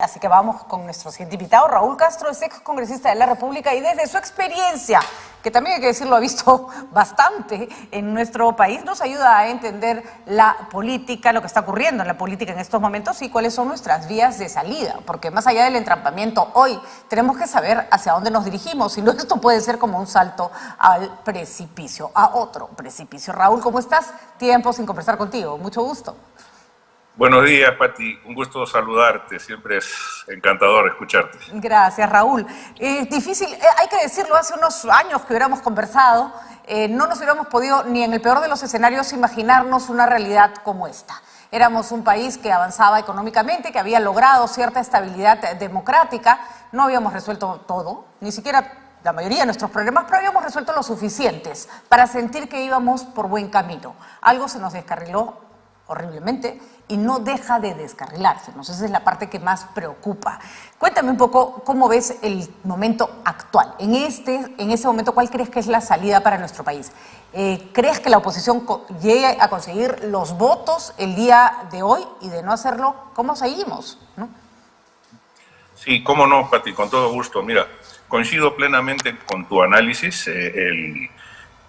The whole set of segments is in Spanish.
Así que vamos con nuestro siguiente invitado. Raúl Castro es ex congresista de la República y desde su experiencia, que también hay que decirlo, ha visto bastante en nuestro país, nos ayuda a entender la política, lo que está ocurriendo en la política en estos momentos y cuáles son nuestras vías de salida. Porque más allá del entrampamiento, hoy tenemos que saber hacia dónde nos dirigimos. Si no, esto puede ser como un salto al precipicio, a otro precipicio. Raúl, ¿cómo estás? Tiempo sin conversar contigo. Mucho gusto. Buenos días, Pati. Un gusto saludarte. Siempre es encantador escucharte. Gracias, Raúl. Difícil, hay que decirlo, hace unos años que hubiéramos conversado, no nos hubiéramos podido, ni en el peor de los escenarios, imaginarnos una realidad como esta. Éramos un país que avanzaba económicamente, que había logrado cierta estabilidad democrática. No habíamos resuelto todo, ni siquiera la mayoría de nuestros problemas, pero habíamos resuelto lo suficientes para sentir que íbamos por buen camino. Algo se nos descarriló horriblemente y no deja de descarrilarse. Esa es la parte que más preocupa. Cuéntame un poco cómo ves el momento actual. En ese momento, ¿cuál crees que es la salida para nuestro país? ¿Crees que la oposición llegue a conseguir los votos el día de hoy? Y de no hacerlo, ¿cómo seguimos? ¿No? Sí, cómo no, Pati, con todo gusto. Mira, coincido plenamente con tu análisis.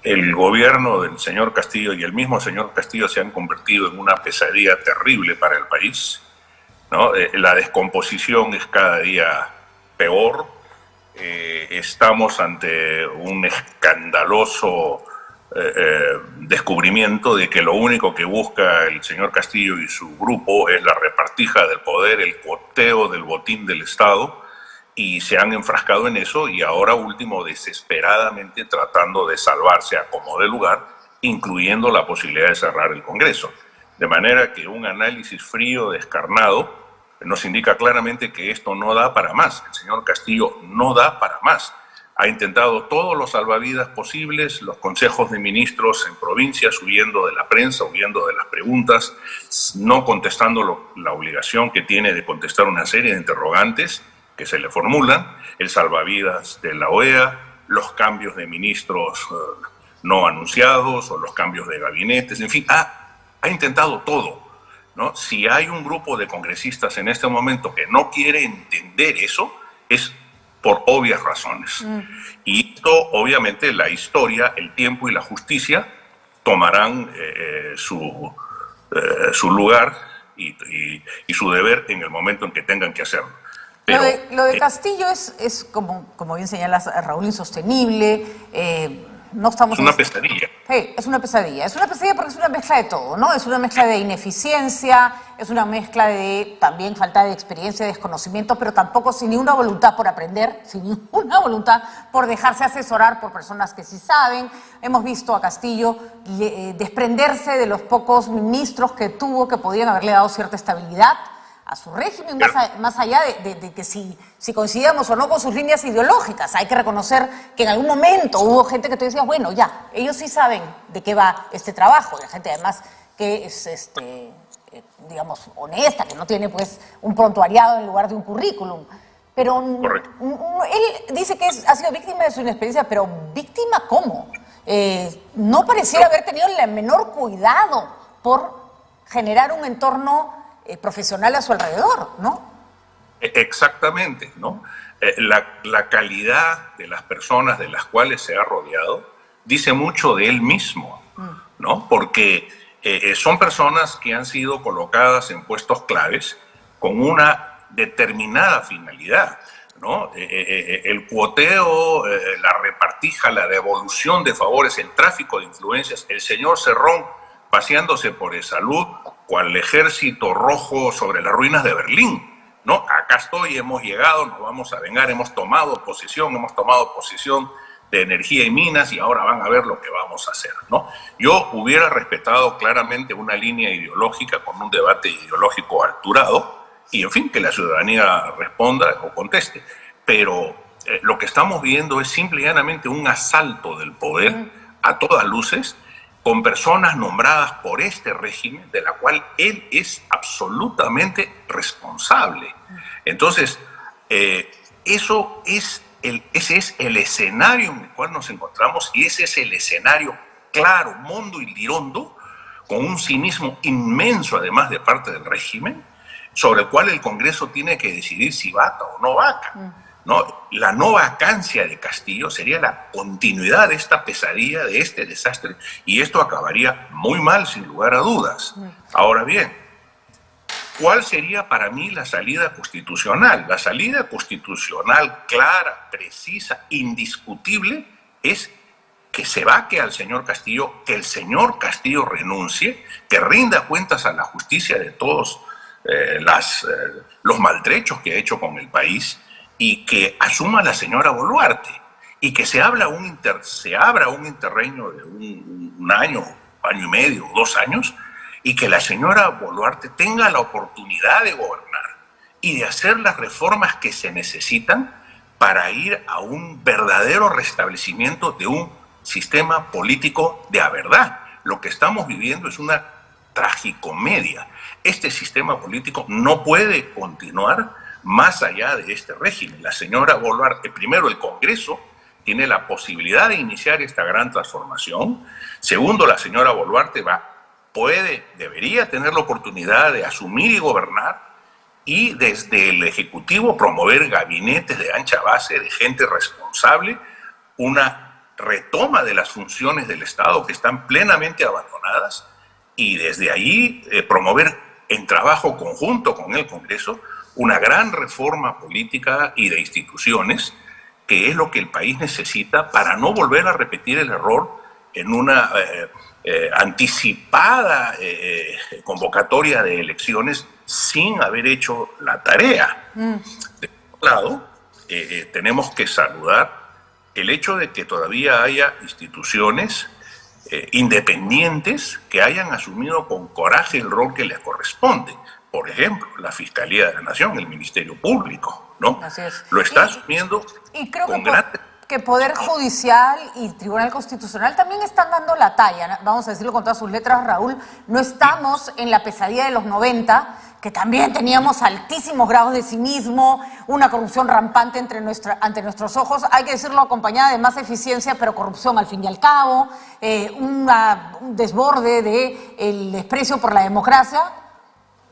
El gobierno del señor Castillo y el mismo señor Castillo se han convertido en una pesadilla terrible para el país, ¿no? La descomposición es cada día peor. Estamos ante un escandaloso descubrimiento de que lo único que busca el señor Castillo y su grupo es la repartija del poder, el cuoteo del botín del Estado, y se han enfrascado en eso y ahora último desesperadamente tratando de salvarse a como de lugar, incluyendo la posibilidad de cerrar el Congreso. De manera que un análisis frío, descarnado, nos indica claramente que esto no da para más. El señor Castillo no da para más. Ha intentado todos los salvavidas posibles, los consejos de ministros en provincias, huyendo de la prensa, huyendo de las preguntas, no contestando la obligación que tiene de contestar una serie de interrogantes que se le formulan, el salvavidas de la OEA, los cambios de ministros no anunciados o los cambios de gabinetes, en fin, ha intentado todo, ¿no? Si hay un grupo de congresistas en este momento que no quiere entender eso, es por obvias razones. Y esto, obviamente, la historia, el tiempo y la justicia tomarán su lugar y su deber en el momento en que tengan que hacerlo. Pero, lo de Castillo es como bien señalas, Raúl, insostenible. No estamos es una pesadilla. Sí, es una pesadilla. Es una pesadilla porque es una mezcla de todo, ¿no? Es una mezcla de ineficiencia, es una mezcla de también falta de experiencia, desconocimiento, pero tampoco sin ninguna voluntad por aprender, sin ninguna voluntad por dejarse asesorar por personas que sí saben. Hemos visto a Castillo desprenderse de los pocos ministros que tuvo que podían haberle dado cierta estabilidad a su régimen, más allá de que si coincidíamos o no con sus líneas ideológicas. Hay que reconocer que en algún momento hubo gente que tú decías, bueno, ya, ellos sí saben de qué va este trabajo, la gente además que es, digamos, honesta, que no tiene pues un prontuariado en lugar de un currículum. Pero él dice que ha sido víctima de su inexperiencia, pero ¿víctima cómo? No pareciera haber tenido el menor cuidado por generar un entorno profesional a su alrededor, ¿no? Exactamente, ¿no? La calidad de las personas de las cuales se ha rodeado dice mucho de él mismo, ¿no? Porque son personas que han sido colocadas en puestos claves con una determinada finalidad, ¿no? El cuoteo, la repartija, la devolución de favores, el tráfico de influencias, el señor Cerrón paseándose por el Salud cual el ejército rojo sobre las ruinas de Berlín, ¿no? Acá estoy, hemos llegado, nos vamos a vengar, hemos tomado posición de energía y minas y ahora van a ver lo que vamos a hacer, ¿no? Yo hubiera respetado claramente una línea ideológica con un debate ideológico alturado y, en fin, que la ciudadanía responda o conteste. Pero lo que estamos viendo es simple y llanamente un asalto del poder a todas luces, con personas nombradas por este régimen, de la cual él es absolutamente responsable. Entonces, ese es el escenario en el cual nos encontramos y ese es el escenario claro, mondo y lirondo, con un cinismo inmenso además de parte del régimen, sobre el cual el Congreso tiene que decidir si vaca o no vaca. ¿No? La no vacancia de Castillo sería la continuidad de esta pesadilla, de este desastre, y esto acabaría muy mal, sin lugar a dudas. Ahora bien, ¿cuál sería para mí la salida constitucional? La salida constitucional clara, precisa, indiscutible, es que se vaque al señor Castillo, que el señor Castillo renuncie, que rinda cuentas a la justicia de todos los maltrechos que ha hecho con el país, y que asuma la señora Boluarte, y que se abra un interregno de un año, año y medio, 2 años, y que la señora Boluarte tenga la oportunidad de gobernar y de hacer las reformas que se necesitan para ir a un verdadero restablecimiento de un sistema político de a verdad. Lo que estamos viviendo es una tragicomedia. Este sistema político no puede continuar más allá de este régimen. La señora Boluarte, primero, el Congreso tiene la posibilidad de iniciar esta gran transformación. Segundo, la señora Boluarte debería tener la oportunidad de asumir y gobernar, y desde el Ejecutivo promover gabinetes de ancha base, de gente responsable, una retoma de las funciones del Estado que están plenamente abandonadas, y desde ahí promover en trabajo conjunto con el Congreso una gran reforma política y de instituciones, que es lo que el país necesita para no volver a repetir el error en una anticipada convocatoria de elecciones sin haber hecho la tarea. De otro lado, tenemos que saludar el hecho de que todavía haya instituciones independientes que hayan asumido con coraje el rol que les corresponde. Por ejemplo, la Fiscalía de la Nación, el Ministerio Público, ¿no? Así es. Lo está asumiendo y creo con que Poder Judicial y Tribunal Constitucional también están dando la talla, vamos a decirlo con todas sus letras, Raúl. No estamos en la pesadilla de los 90, que también teníamos altísimos grados de cinismo, una corrupción rampante ante nuestros ojos, hay que decirlo, acompañada de más eficiencia, pero corrupción al fin y al cabo, un desborde del desprecio por la democracia.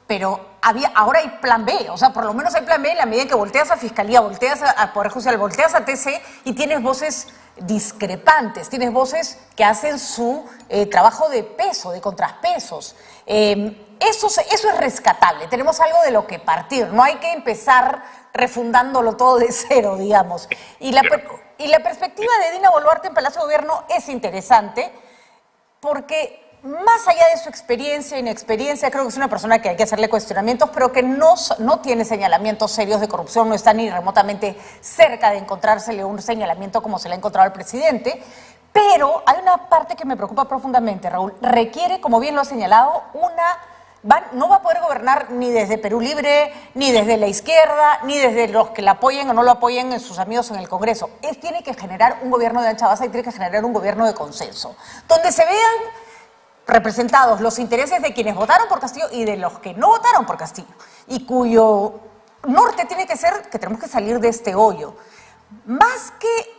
Pero ahora hay plan B, o sea, por lo menos hay plan B en la medida en que volteas a Fiscalía, volteas a Poder Judicial, volteas a TC y tienes voces discrepantes, tienes voces que hacen su trabajo de peso, de contrapesos. Eso es rescatable, tenemos algo de lo que partir, no hay que empezar refundándolo todo de cero, digamos. Y la perspectiva de Dina Boluarte en Palacio de Gobierno es interesante porque, más allá de su experiencia e inexperiencia, creo que es una persona que hay que hacerle cuestionamientos, pero que no tiene señalamientos serios de corrupción, no está ni remotamente cerca de encontrársele un señalamiento como se le ha encontrado al presidente. Pero hay una parte que me preocupa profundamente, Raúl. Requiere, como bien lo ha señalado, no va a poder gobernar ni desde Perú Libre, ni desde la izquierda, ni desde los que la apoyen o no lo apoyen en sus amigos en el Congreso. Tiene que generar un gobierno de ancha base y tiene que generar un gobierno de consenso, donde se vean representados los intereses de quienes votaron por Castillo y de los que no votaron por Castillo, y cuyo norte tiene que ser que tenemos que salir de este hoyo. Más que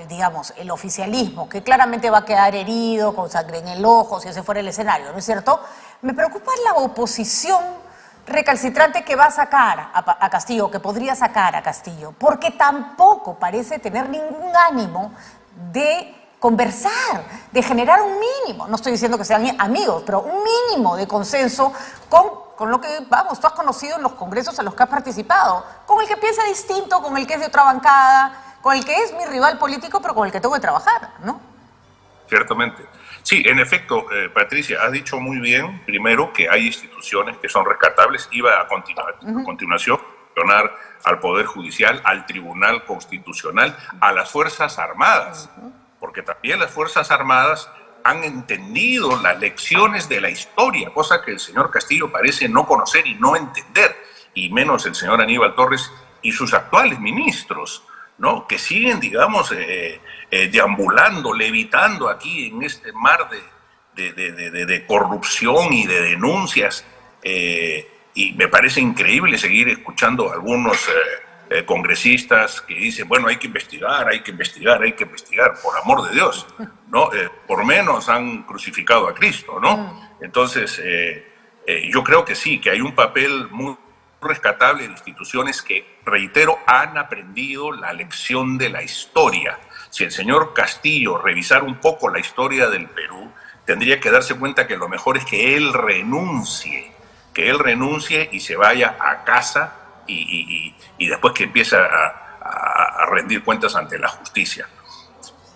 digamos, el oficialismo, que claramente va a quedar herido, con sangre en el ojo, si ese fuera el escenario, ¿no es cierto? Me preocupa la oposición recalcitrante que va a sacar a Castillo, que podría sacar a Castillo, porque tampoco parece tener ningún ánimo de conversar, de generar un mínimo, no estoy diciendo que sean amigos, pero un mínimo de consenso con lo que, tú has conocido en los congresos en los que has participado, con el que piensa distinto, con el que es de otra bancada, con el que es mi rival político, pero con el que tengo que trabajar, ¿no? Ciertamente. Sí, en efecto, Patricia, has dicho muy bien, primero, que hay instituciones que son rescatables. Iba a continuación mencionar al Poder Judicial, al Tribunal Constitucional, a las Fuerzas Armadas, porque también las Fuerzas Armadas han entendido las lecciones de la historia, cosa que el señor Castillo parece no conocer y no entender, y menos el señor Aníbal Torres y sus actuales ministros, ¿no? Que siguen, digamos, deambulando, levitando aquí en este mar de corrupción y de denuncias, y me parece increíble seguir escuchando a algunos congresistas que dicen, bueno, hay que investigar, por amor de Dios, ¿no? Por menos han crucificado a Cristo, ¿no? Entonces, Yo creo que sí, que hay un papel muy rescatable de instituciones que, reitero, han aprendido la lección de la historia. Si el señor Castillo revisara un poco la historia del Perú, tendría que darse cuenta que lo mejor es que él renuncie y se vaya a casa y después que empiece a rendir cuentas ante la justicia.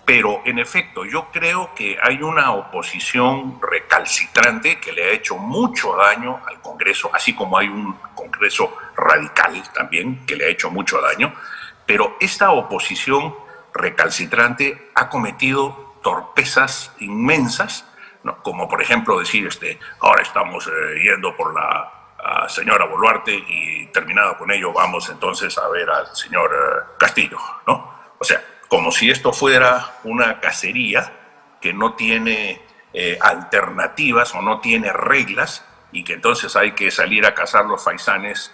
Pero, en efecto, yo creo que hay una oposición recalcitrante que le ha hecho mucho daño al Congreso, así como hay un Congreso radical también que le ha hecho mucho daño, pero esta oposición recalcitrante ha cometido torpezas inmensas, ¿no? Como por ejemplo decir, ahora estamos yendo por la señora Boluarte y terminado con ello vamos entonces a ver al señor Castillo, ¿no? O sea, como si esto fuera una cacería que no tiene alternativas o no tiene reglas y que entonces hay que salir a cazar los faisanes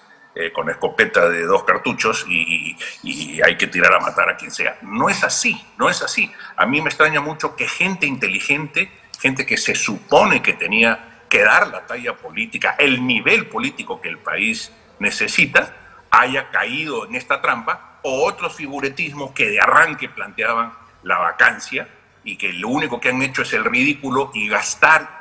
con escopeta de 2 cartuchos y hay que tirar a matar a quien sea. No es así, no es así. A mí me extraña mucho que gente inteligente, gente que se supone que tenía que dar la talla política, el nivel político que el país necesita, haya caído en esta trampa, o otros figuretismos que de arranque planteaban la vacancia y que lo único que han hecho es el ridículo y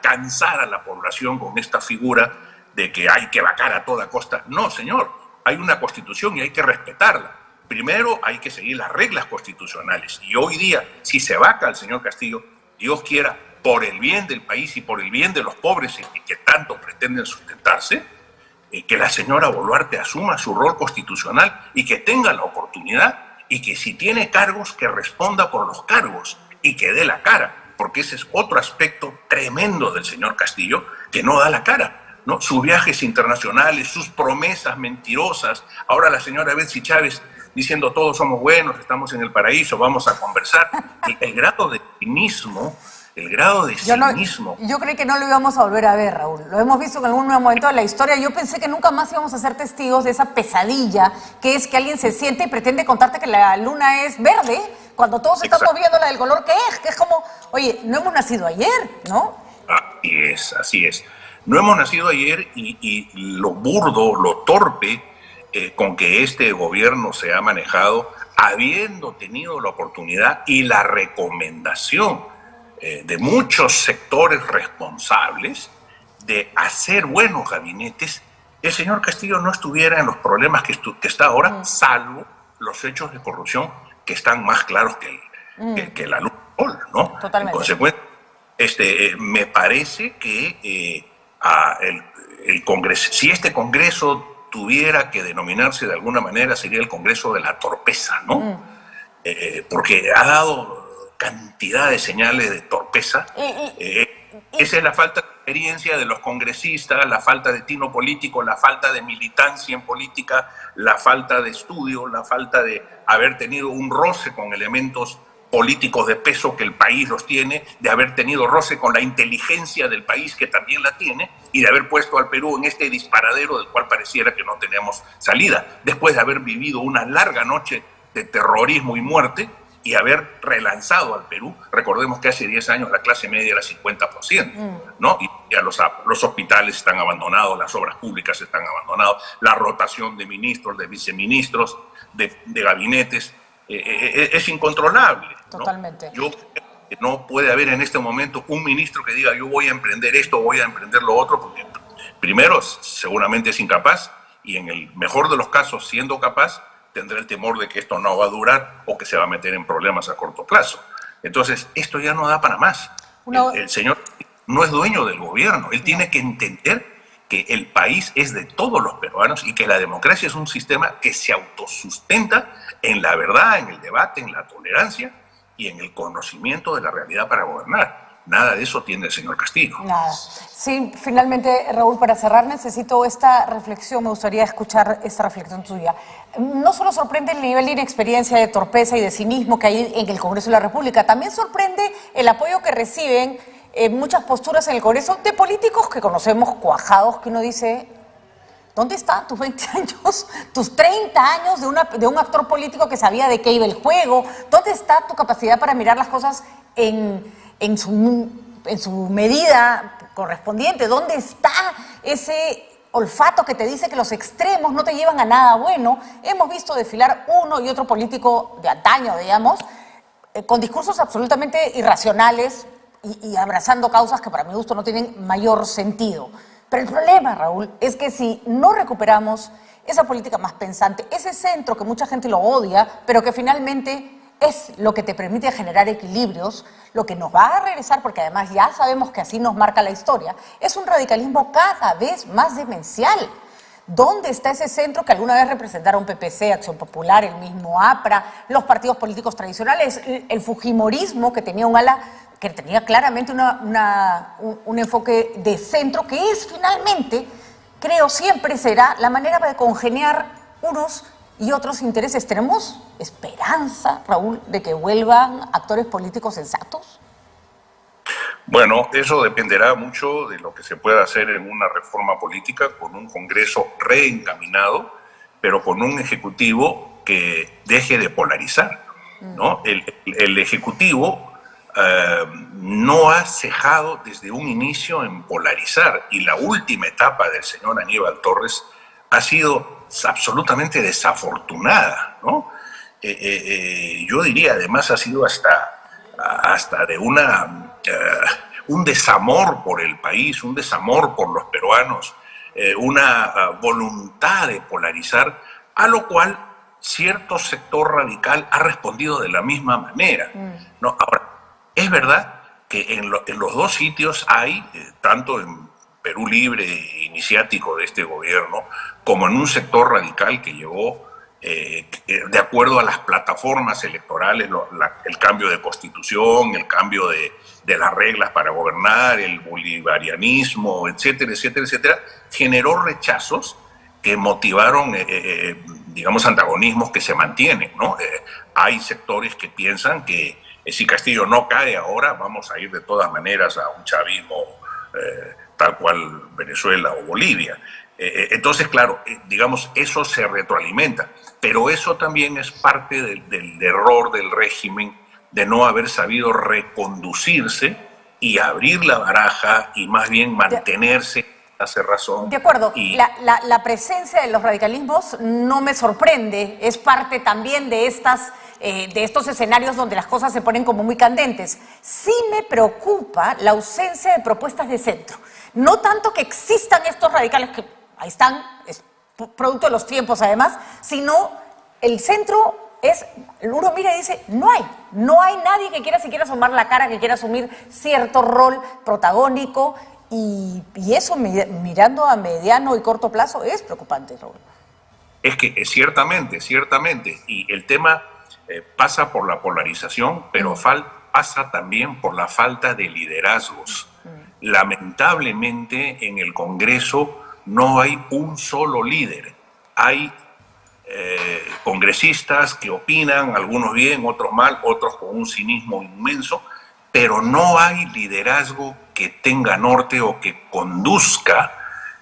cansar a la población con esta figura de que hay que vacar a toda costa. No, señor, hay una constitución y hay que respetarla. Primero hay que seguir las reglas constitucionales y hoy día, si se vaca al señor Castillo, Dios quiera, por el bien del país y por el bien de los pobres que tanto pretenden sustentarse, que la señora Boluarte asuma su rol constitucional y que tenga la oportunidad y que si tiene cargos, que responda por los cargos y que dé la cara, porque ese es otro aspecto tremendo del señor Castillo, que no da la cara, ¿no? Sus viajes internacionales, sus promesas mentirosas, ahora la señora Betsy Chávez diciendo todos somos buenos, estamos en el paraíso, vamos a conversar. El grado de cinismo... Yo creí que no lo íbamos a volver a ver, Raúl. Lo hemos visto en algún momento de la historia. Yo pensé que nunca más íbamos a ser testigos de esa pesadilla que es que alguien se siente y pretende contarte que la luna es verde cuando todos estamos viendo la del color que es como, oye, no hemos nacido ayer, ¿no? Así es. No hemos nacido ayer y lo burdo, lo torpe con que este gobierno se ha manejado, habiendo tenido la oportunidad y la recomendación de muchos sectores responsables de hacer buenos gabinetes, el señor Castillo no estuviera en los problemas que está ahora, salvo los hechos de corrupción que están más claros que la luz, ¿no? Totalmente. En consecuencia, me parece que el Congreso, si este Congreso tuviera que denominarse de alguna manera, sería el Congreso de la torpeza, ¿no? Porque ha dado cantidad de señales de torpeza. Esa es la falta de experiencia de los congresistas, la falta de tino político, la falta de militancia en política, la falta de estudio, la falta de haber tenido un roce con elementos políticos de peso que el país los tiene, de haber tenido roce con la inteligencia del país que también la tiene y de haber puesto al Perú en este disparadero del cual pareciera que no tenemos salida, después de haber vivido una larga noche de terrorismo y muerte y haber relanzado al Perú. Recordemos que hace 10 años la clase media era 50%, ¿no? Y ya los hospitales están abandonados, las obras públicas están abandonadas, la rotación de ministros, de viceministros, de gabinetes, es incontrolable, ¿no? Totalmente. Yo creo que no puede haber en este momento un ministro que diga yo voy a emprender esto, voy a emprender lo otro, porque primero seguramente es incapaz y en el mejor de los casos, siendo capaz, tendrá el temor de que esto no va a durar o que se va a meter en problemas a corto plazo. Entonces, esto ya no da para más. El señor no es dueño del gobierno. Él tiene que entender que el país es de todos los peruanos y que la democracia es un sistema que se autosustenta en la verdad, en el debate, en la tolerancia y en el conocimiento de la realidad para gobernar. Nada de eso tiene el señor Castillo. Nada. Sí, finalmente, Raúl, para cerrar necesito esta reflexión, me gustaría escuchar esta reflexión tuya. No solo sorprende el nivel de inexperiencia, de torpeza y de cinismo que hay en el Congreso de la República, también sorprende el apoyo que reciben muchas posturas en el Congreso de políticos que conocemos cuajados, que uno dice, ¿dónde están tus 20 años, tus 30 años de un actor político que sabía de qué iba el juego? ¿Dónde está tu capacidad para mirar las cosas en su medida correspondiente? ¿Dónde está ese olfato que te dice que los extremos no te llevan a nada bueno? Hemos visto desfilar uno y otro político de antaño, digamos, con discursos absolutamente irracionales y abrazando causas que para mi gusto no tienen mayor sentido. Pero el problema, Raúl, es que si no recuperamos esa política más pensante, ese centro que mucha gente lo odia, pero que finalmente es lo que te permite generar equilibrios, lo que nos va a regresar, porque además ya sabemos que así nos marca la historia, es un radicalismo cada vez más demencial. ¿Dónde está ese centro que alguna vez representara un PPC, Acción Popular, el mismo APRA, los partidos políticos tradicionales, el fujimorismo, que tenía un ala que tenía claramente un enfoque de centro, que es finalmente, creo siempre será, la manera de congeniar unos y otros intereses? ¿Tenemos esperanza, Raúl, de que vuelvan actores políticos sensatos? Bueno, eso dependerá mucho de lo que se pueda hacer en una reforma política con un Congreso reencaminado, pero con un Ejecutivo que deje de polarizar, ¿no? El Ejecutivo no ha cejado desde un inicio en polarizar, y la última etapa del señor Aníbal Torres ha sido absolutamente desafortunada, ¿no? Yo diría, además, ha sido hasta de un desamor por el país, un desamor por los peruanos, una voluntad de polarizar, a lo cual cierto sector radical ha respondido de la misma manera, ¿no? Ahora, es verdad que en los dos sitios hay, tanto en Perú Libre, iniciático de este gobierno, como en un sector radical que llevó, de acuerdo a las plataformas electorales, el cambio de constitución, el cambio de las reglas para gobernar, el bolivarianismo, etcétera, etcétera, etcétera, generó rechazos que motivaron, digamos, antagonismos que se mantienen, ¿no? Hay sectores que piensan que si Castillo no cae ahora, vamos a ir de todas maneras a un chavismo tal cual Venezuela o Bolivia. Entonces, claro, digamos, eso se retroalimenta, pero eso también es parte del error del régimen de no haber sabido reconducirse y abrir la baraja y más bien mantenerse, hacer razón. De acuerdo, la presencia de los radicalismos no me sorprende, es parte también de estos escenarios donde las cosas se ponen como muy candentes. Sí me preocupa la ausencia de propuestas de centro. No tanto que existan estos radicales, que ahí están, es producto de los tiempos además, sino el centro es, uno mira y dice, no hay nadie que quiera siquiera asomar la cara, que quiera asumir cierto rol protagónico, y eso mirando a mediano y corto plazo es preocupante, Raúl. Es que ciertamente, y el tema pasa por la polarización, pero pasa también por la falta de liderazgos. Lamentablemente en el Congreso no hay un solo líder. Hay congresistas que opinan, algunos bien, otros mal, otros con un cinismo inmenso, pero no hay liderazgo que tenga norte o que conduzca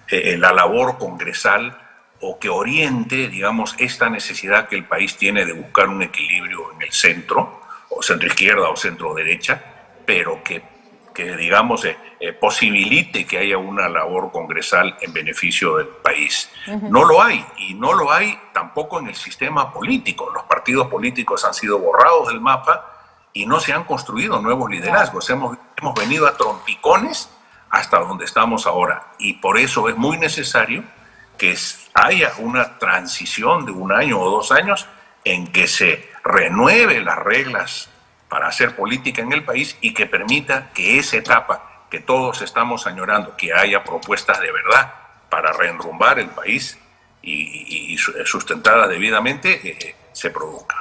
la labor congresal o que oriente, digamos, esta necesidad que el país tiene de buscar un equilibrio en el centro, o centro izquierda o centro derecha, pero que digamos, posibilite que haya una labor congresal en beneficio del país. No lo hay, y no lo hay tampoco en el sistema político. Los partidos políticos han sido borrados del mapa y no se han construido nuevos liderazgos. Hemos venido a trompicones hasta donde estamos ahora, y por eso es muy necesario que haya una transición de 1 año o 2 años en que se renueve las reglas para hacer política en el país y que permita que esa etapa que todos estamos añorando, que haya propuestas de verdad para reenrumbar el país y sustentada debidamente, se produzca.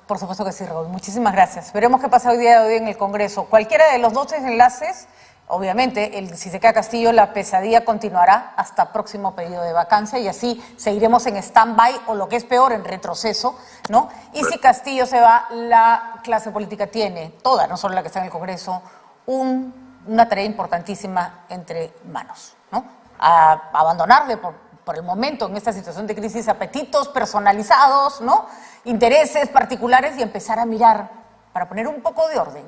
Por supuesto que sí, Raúl. Muchísimas gracias. Veremos qué pasa hoy día de hoy en el Congreso. Cualquiera de los dos enlaces, obviamente, si se queda Castillo, la pesadilla continuará hasta próximo pedido de vacancia, y así seguiremos en stand-by, o lo que es peor, en retroceso, ¿no? Y si Castillo se va, la clase política tiene, toda, no solo la que está en el Congreso, una tarea importantísima entre manos, ¿no? A abandonarle por el momento, en esta situación de crisis, apetitos personalizados, ¿no? Intereses particulares, y empezar a mirar para poner un poco de orden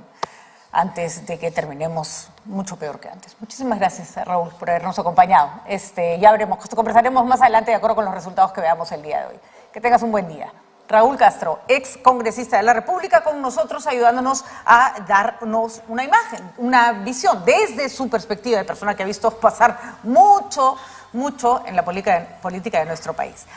antes de que terminemos mucho peor que antes. Muchísimas gracias, Raúl, por habernos acompañado. Conversaremos más adelante de acuerdo con los resultados que veamos el día de hoy. Que tengas un buen día. Raúl Castro, ex congresista de la República, con nosotros ayudándonos a darnos una imagen, una visión desde su perspectiva de persona que ha visto pasar mucho en la política de nuestro país.